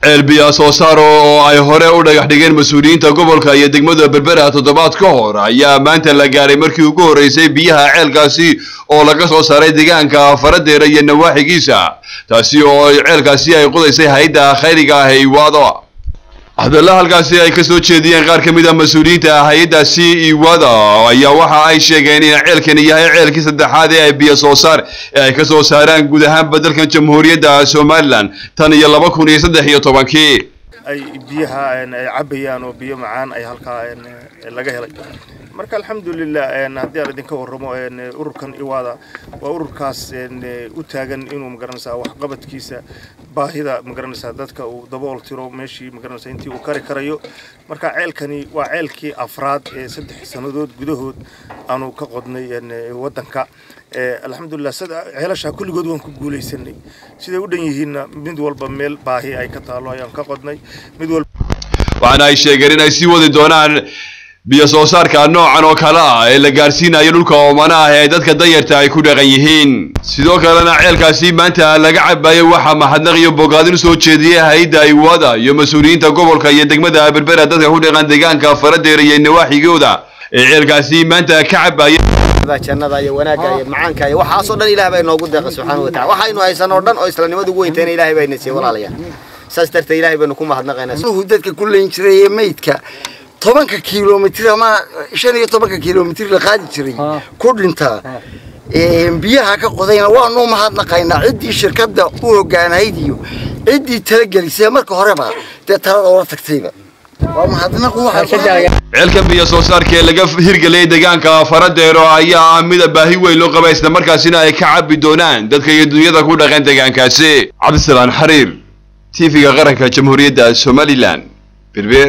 البيا سوسارو أي هراء ولا يحتاجين مسؤولين تقبل كي يدقمدوا بالبرة تضبط كهر يا ما أنت لجاري مركي وجور يسي بيها عيل قاسي أو لقص صار يدقان كفرد ري النواحي جيسا تاسيو عيل قاسي يقول يسي هيدا خيرك هي واضح هذا الله القاسي أي كسر شديد غير كمية مسؤولين هيدا سي واضح يا واحد أي شيء يعني عيل كان يهاي عيل كسر هذا بيا سوسار أي كسر صاران جودهم بدل كان جمهورية دا سومالان تاني يلا بكون يصدق هي طبعا كي أي بيها عبيان وبيا معان أي هالكا لقاه marka alxamdulillaah hadii aan idinka warramo ururkan iwaada waa ururkaas u taagan inuu magaranaysaa wax qabadkiisa baahida magaranaysaa dadka uu dabool tiro meeshii magaranaysaa intii uu kari karayo marka ceelkani waa ceelkii afraad ee 3 sanadood gudahood aanu ka qodnay wadanka alxamdulillaah ceelasha kulligood waan ku guuleysanay sida u dhan yihiin mid walba meel baahi ay ka taalo ayaan ka qodnay mid walba waxaan ay sheegeen inay sii wadi doonaan biyo soo saarka noocan oo kala ah ee la gaarsiinayo dhulka oomanaha ee dadka danyarta ay ku dhaqan yihiin sidoo kalena ceelkaasi maanta laga cabayo waxa mahadnaq iyo bogaadin soo jeediyay hay'adda iwaada iyo mas'uuliyiinta gobolka iyo degmada berbera dadka ku dhaqan deegaanka faradeer iyo nawaaxigooda ee ceelkaasi maanta ka cabayo jannada iyo wanaagga iyo macaanka iyo waxa soo dhan Ilaahay bay noogu deeqay subxaanahu wa ta'ala waxaynu haysan oo dhan oo islaamnimadu ugu weynteen Ilaahay bayna siiyay walaalayaal saas darteed Ilaahay baynu ku mahadnaqaynaa dadka kulleen jiray meydka 10 kiiloomitir ama 15 kiiloomitir la qaadi jiray ku dhintaa biyaha ka qodayna waanu mahadnaqaynaa cidii shirkadda u hogaanayd iyo cidii talagelisay marka horeba talada oo tagtayba waa mahadnaq waxa ceelkan biyo soo saarkee laga hirgeliyay deegaanka faradeero ayaa mid baahi weyn loo qabay isla markaasina ay ka cabi doonaan dadka iyo dunyada ku dhaqan deegaankaasi Cabdisalaan Xariir TV-ga qaranka Jamhuuriyadda Somaliland Berber